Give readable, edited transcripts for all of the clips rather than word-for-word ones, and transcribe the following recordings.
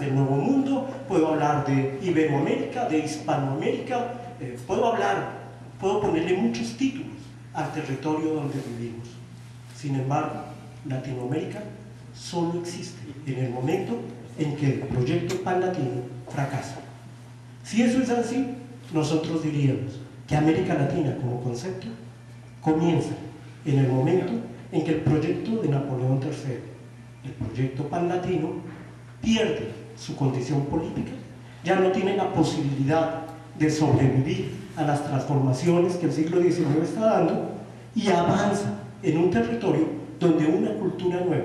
países del Nuevo Mundo, puedo hablar de Iberoamérica, de Hispanoamérica, puedo ponerle muchos títulos al territorio donde vivimos. Sin embargo, Latinoamérica solo existe en el momento en que el proyecto panlatino fracasa. Si eso es así, nosotros diríamos que América Latina como concepto comienza en el momento en que el proyecto de Napoleón III, el proyecto panlatino, pierde su condición política, ya no tiene la posibilidad de sobrevivir a las transformaciones que el siglo XIX está dando y avanza en un territorio donde una cultura nueva,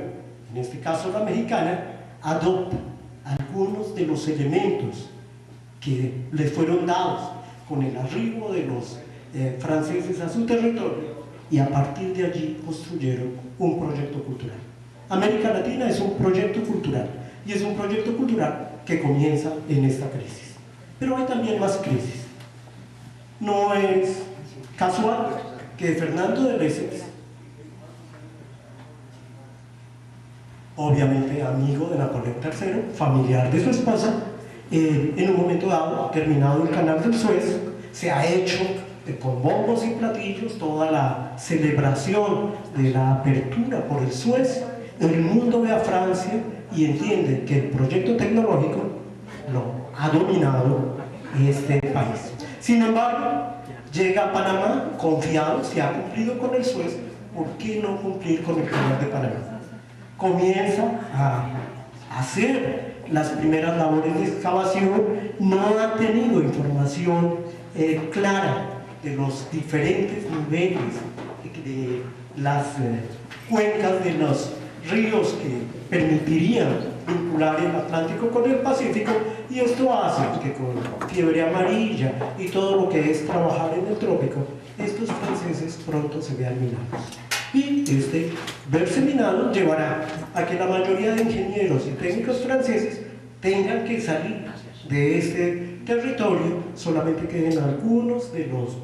en este caso la mexicana, adopta algunos de los elementos que les fueron dados con el arribo de los franceses a su territorio, y a partir de allí construyeron un proyecto cultural. América Latina es un proyecto cultural, y es un proyecto cultural que comienza en esta crisis. Pero hay también más crisis. No es casual que Fernando de Lesseps, obviamente amigo de Napoleón III, familiar de su esposa, en un momento dado, terminado el canal del Suez, se ha hecho con bombos y platillos toda la celebración de la apertura por el Suez. El mundo ve a Francia y entiende que el proyecto tecnológico lo ha dominado este país. Sin embargo, llega a Panamá confiado, si ha cumplido con el Suez, ¿por qué no cumplir con el canal de Panamá? Comienza a hacer las primeras labores de excavación, no ha tenido información clara de los diferentes niveles de las cuencas de los ríos que permitirían vincular el Atlántico con el Pacífico, y esto hace que con fiebre amarilla y todo lo que es trabajar en el trópico, estos franceses pronto se vean minados. Y este verse minado llevará a que la mayoría de ingenieros y técnicos franceses tengan que salir de este territorio. Solamente queden algunos de los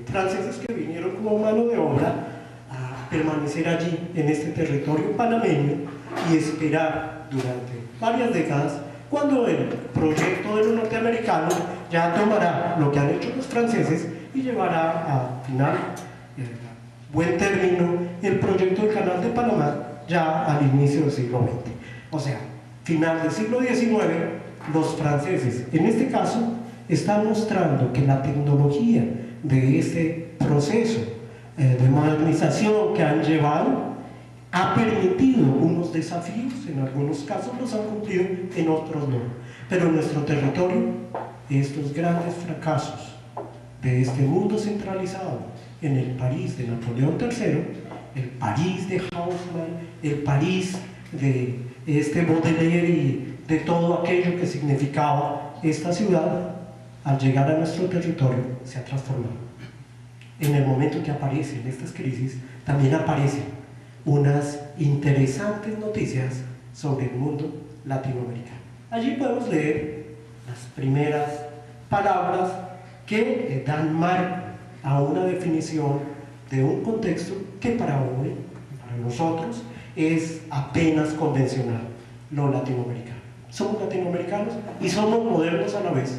franceses que vinieron como mano de obra a permanecer allí en este territorio panameño y esperar durante varias décadas, cuando el proyecto de los norteamericanos ya tomará lo que han hecho los franceses y llevará a final buen término el proyecto del Canal de Panamá ya al inicio del siglo XX. O sea, final del siglo XIX, los franceses, en este caso, están mostrando que la tecnología de este proceso de modernización que han llevado ha permitido unos desafíos, en algunos casos los han cumplido, en otros no. Pero en nuestro territorio, estos grandes fracasos de este mundo centralizado en el París de Napoleón III, el París de Haussmann, el París de este Baudelaire y de todo aquello que significaba esta ciudad, al llegar a nuestro territorio se ha transformado. En el momento que aparecen estas crisis, también aparecen unas interesantes noticias sobre el mundo latinoamericano. Allí podemos leer las primeras palabras que dan marco a una definición de un contexto que para hoy, para nosotros, es apenas convencional: lo latinoamericano. Somos latinoamericanos y somos modernos a la vez,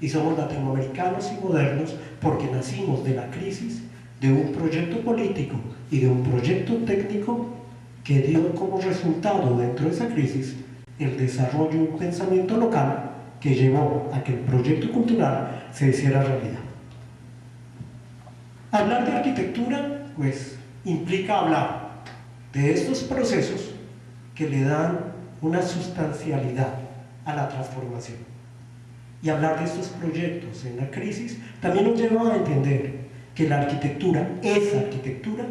y somos latinoamericanos y modernos porque nacimos de la crisis de un proyecto político y de un proyecto técnico que dio como resultado dentro de esa crisis el desarrollo de un pensamiento local que llevó a que el proyecto cultural se hiciera realidad. Hablar de arquitectura, pues, implica hablar de estos procesos que le dan una sustancialidad a la transformación. Y hablar de estos proyectos en la crisis también nos lleva a entender que la arquitectura es arquitectura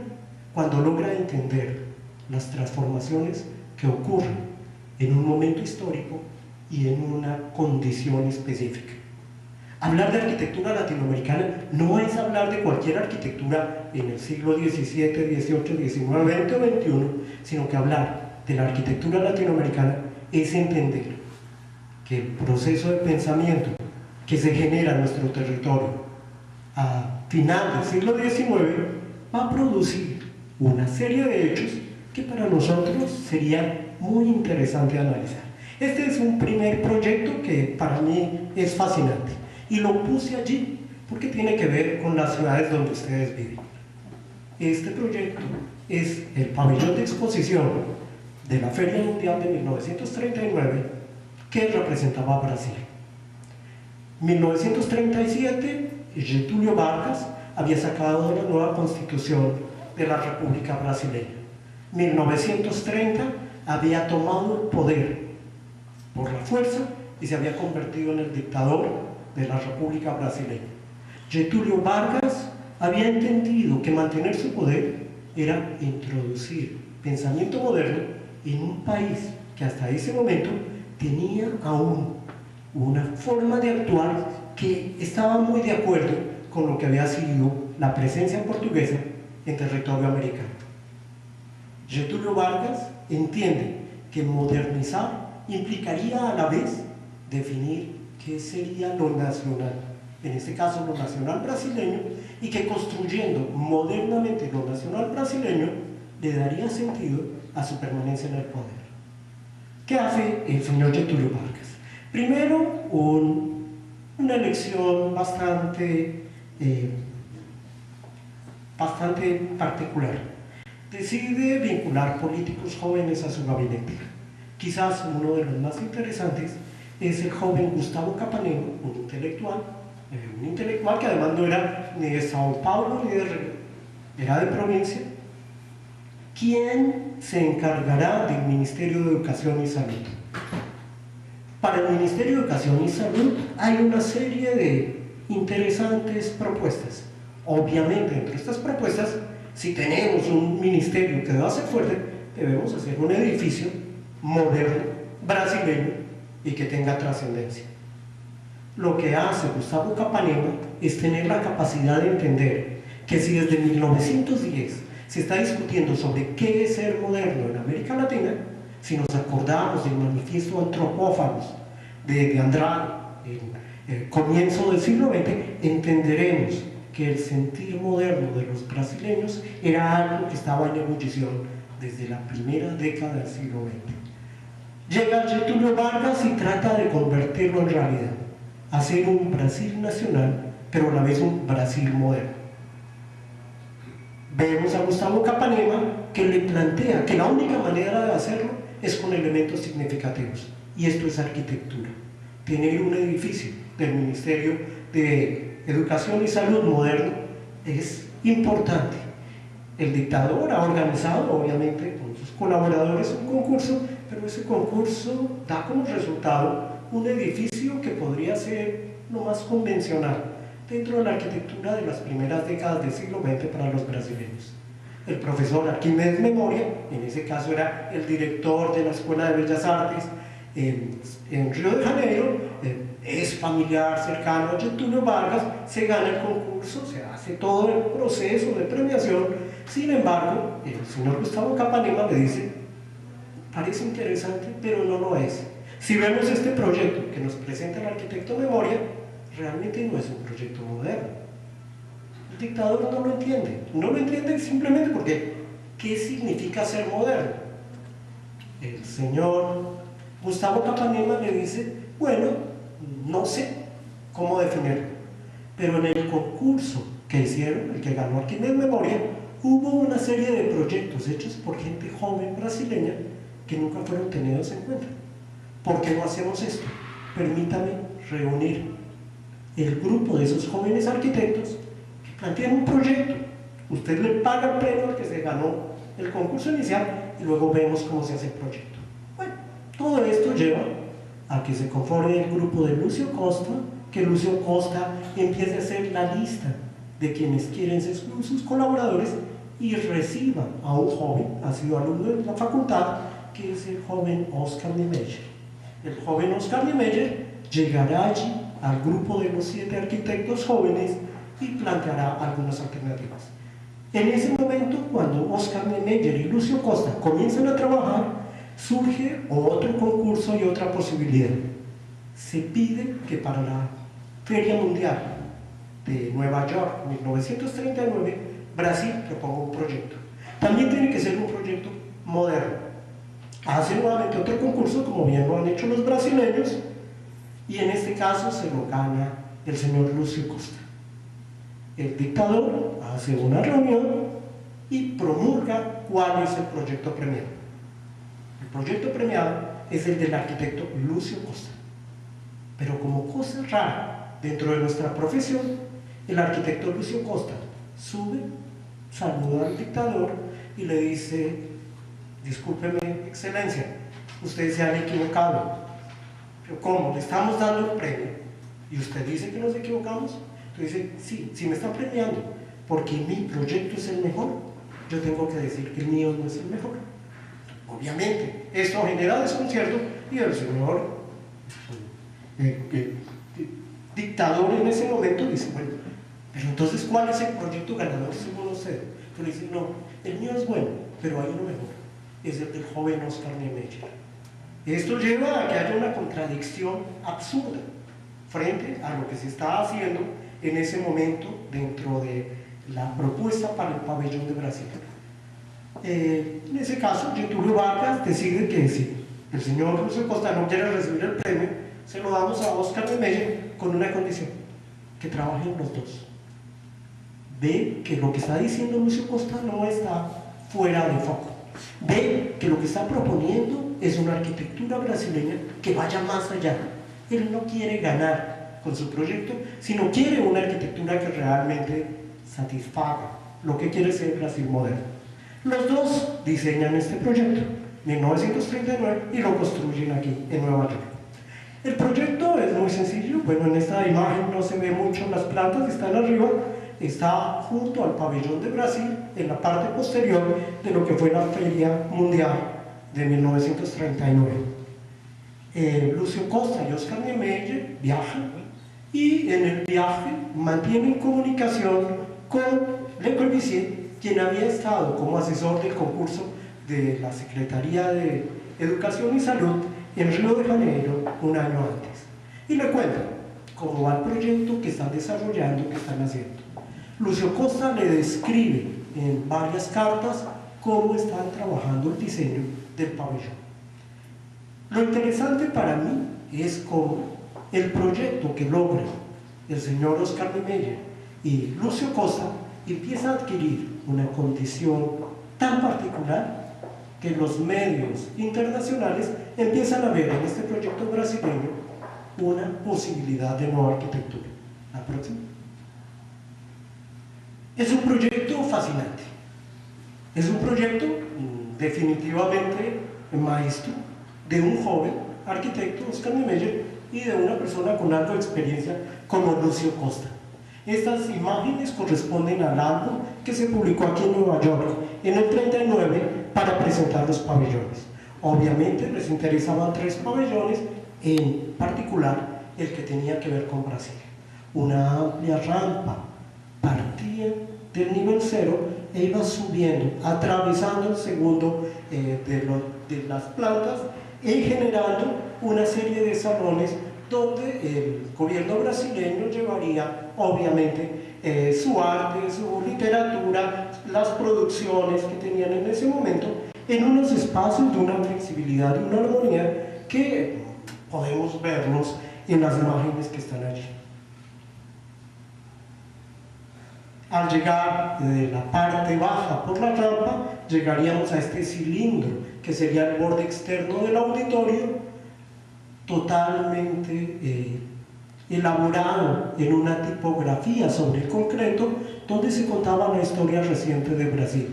cuando logra entender las transformaciones que ocurren en un momento histórico y en una condición específica. Hablar de arquitectura latinoamericana no es hablar de cualquier arquitectura en el siglo XVII, XVIII, XIX, XX o XXI, sino que hablar de la arquitectura latinoamericana es entender que el proceso de pensamiento que se genera en nuestro territorio a final del siglo XIX va a producir una serie de hechos que para nosotros sería muy interesante analizar. Este es un primer proyecto que para mí es fascinante y lo puse allí porque tiene que ver con las ciudades donde ustedes viven. Este proyecto es el pabellón de exposición de la Feria Mundial de 1939 que representaba a Brasil. 1937, Getúlio Vargas había sacado la nueva constitución de la República Brasileña. 1930 había tomado el poder por la fuerza y se había convertido en el dictador de la República Brasileña. Getúlio Vargas había entendido que mantener su poder era introducir pensamiento moderno en un país que hasta ese momento tenía aún una forma de actuar que estaba muy de acuerdo con lo que había sido la presencia portuguesa en territorio americano. Getúlio Vargas entiende que modernizar implicaría a la vez definir qué sería lo nacional, en este caso lo nacional brasileño, y que construyendo modernamente lo nacional brasileño le daría sentido a su permanencia en el poder. ¿Qué hace el señor Getúlio Vargas? Primero, una elección bastante particular. Decide vincular políticos jóvenes a su gabinete. Quizás uno de los más interesantes es el joven Gustavo Capanema, un intelectual que además no era ni de Sao Paulo ni de Río, era de provincia, quien se encargará del Ministerio de Educación y Salud. Para el Ministerio de Educación y Salud hay una serie de interesantes propuestas. Obviamente, entre estas propuestas, si tenemos un ministerio que deba ser fuerte, debemos hacer un edificio moderno, brasileño y que tenga trascendencia. Lo que hace Gustavo Capanema es tener la capacidad de entender que si desde 1910 se está discutiendo sobre qué es ser moderno en América Latina, si nos acordamos del manifiesto Antropófagos de Andrade en el comienzo del siglo XX, entenderemos que el sentir moderno de los brasileños era algo que estaba en ebullición desde la primera década del siglo XX. Llega Getúlio Vargas y trata de convertirlo en realidad, hacer un Brasil nacional, pero a la vez un Brasil moderno. Vemos a Gustavo Capanema que le plantea que la única manera de hacerlo es con elementos significativos, y esto es arquitectura. Tener un edificio del Ministerio de Educación y Salud moderno es importante. El dictador ha organizado, obviamente, con sus colaboradores un concurso, pero ese concurso da como resultado un edificio que podría ser lo más convencional dentro de la arquitectura de las primeras décadas del siglo XX para los brasileños. El profesor Arquimedes Memoria, en ese caso era el director de la Escuela de Bellas Artes en Río de Janeiro, es familiar, cercano a Getúlio Vargas, se gana el concurso, se hace todo el proceso de premiación. Sin embargo, el señor Gustavo Capanema le dice: parece interesante, pero no lo es. Si vemos este proyecto que nos presenta el arquitecto Memoria, realmente no es un proyecto moderno. El dictador no lo entiende simplemente porque ¿qué significa ser moderno? El señor Gustavo Capanema le dice: bueno, no sé cómo definirlo, pero en el concurso que hicieron, el que ganó Arquimedes Memoria, hubo una serie de proyectos hechos por gente joven brasileña que nunca fueron tenidos en cuenta. ¿Por qué no hacemos esto? Permítame reunir el grupo de esos jóvenes arquitectos que plantean un proyecto. Usted le paga el premio al que se ganó el concurso inicial y luego vemos cómo se hace el proyecto. Bueno, todo esto lleva a que se conforme el grupo de Lúcio Costa, que Lúcio Costa empiece a hacer la lista de quienes quieren ser sus colaboradores y reciba a un joven, ha sido alumno de la facultad, que es el joven Oscar Niemeyer. El joven Oscar Niemeyer llegará allí al grupo de los 7 arquitectos jóvenes y planteará algunas alternativas. En ese momento, cuando Oscar Niemeyer y Lúcio Costa comienzan a trabajar, surge otro concurso y otra posibilidad. Se pide que para la Feria Mundial de Nueva York, 1939, Brasil proponga un proyecto. También tiene que ser un proyecto moderno. hace nuevamente otro concurso, como bien lo han hecho los brasileños, y en este caso se lo gana el señor Lúcio Costa. El dictador hace una reunión y promulga cuál es el proyecto premiado. El proyecto premiado es el del arquitecto Lúcio Costa. Pero como cosa rara dentro de nuestra profesión, el arquitecto Lúcio Costa sube, saluda al dictador y le dice: discúlpeme, excelencia, ustedes se han equivocado. Pero ¿cómo? Le estamos dando el premio y usted dice que nos equivocamos. Entonces dice: sí me están premiando porque mi proyecto es el mejor, yo tengo que decir que el mío no es el mejor. Obviamente esto genera desconcierto y el señor dictador en ese momento dice: bueno, pero entonces ¿cuál es el proyecto ganador según usted? Pero dice: no, el mío es bueno, pero hay uno mejor, es el del joven Oscar Niemeyer. Esto lleva a que haya una contradicción absurda frente a lo que se está haciendo en ese momento dentro de la propuesta para el pabellón de Brasil. En ese caso, Getúlio Vargas decide que si el señor Lúcio Costa no quiere recibir el premio, se lo damos a Oscar Niemeyer con una condición: que trabajen los dos. Ve que lo que está diciendo Lúcio Costa no está fuera de foco. Ve que lo que está proponiendo es una arquitectura brasileña que vaya más allá. Él no quiere ganar con su proyecto, sino quiere una arquitectura que realmente satisfaga lo que quiere ser Brasil moderno. Los dos diseñan este proyecto en 1939 y lo construyen aquí en Nueva York. El proyecto es muy sencillo. Bueno, en esta imagen no se ve mucho las plantas, están arriba, está junto al pabellón de Brasil, en la parte posterior de lo que fue la Feria Mundial de 1939. Lúcio Costa y Oscar Niemeyer viajan y en el viaje mantienen comunicación con Le Corbusier, quien había estado como asesor del concurso de la Secretaría de Educación y Salud en Río de Janeiro un año antes. Y le cuentan cómo va el proyecto que están desarrollando, que están haciendo. Lúcio Costa le describe en varias cartas cómo están trabajando el diseño del pabellón. Lo interesante para mí es cómo el proyecto que logra el señor Oscar Niemeyer y Lúcio Costa empieza a adquirir una condición tan particular que los medios internacionales empiezan a ver en este proyecto brasileño una posibilidad de nueva arquitectura. La próxima. Es un proyecto fascinante. Es un proyecto definitivamente maestro de un joven arquitecto, Oscar Niemeyer, y de una persona con algo de experiencia como Lúcio Costa. Estas imágenes corresponden al álbum que se publicó aquí en Nueva York en el 39 para presentar los pabellones. Obviamente les interesaban 3 pabellones, en particular el que tenía que ver con Brasil. Una amplia rampa partía del nivel 0 e iba subiendo, atravesando el segundo de las plantas y generando una serie de salones donde el gobierno brasileño llevaría obviamente su arte, su literatura, las producciones que tenían en ese momento en unos espacios de una flexibilidad y una armonía que podemos verlos en las imágenes que están allí. Al llegar de la parte baja por la rampa, llegaríamos a este cilindro que sería el borde externo del auditorio, totalmente elaborado en una tipografía sobre el concreto, donde se contaba la historia reciente de Brasil.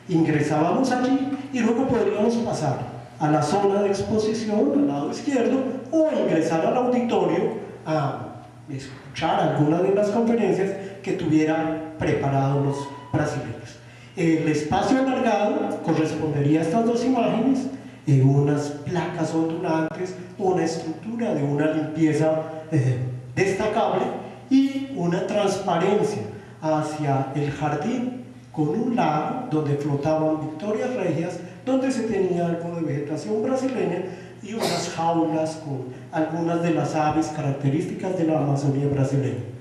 Ingresábamos allí y luego podríamos pasar a la zona de exposición al lado izquierdo o ingresar al auditorio a escuchar alguna de las conferencias que tuvieran preparados los brasileños. El espacio alargado correspondería a estas 2 imágenes, unas placas ondulantes, una estructura de una limpieza destacable y una transparencia hacia el jardín con un lago donde flotaban victorias regias, donde se tenía algo de vegetación brasileña y unas jaulas con algunas de las aves características de la Amazonía brasileña.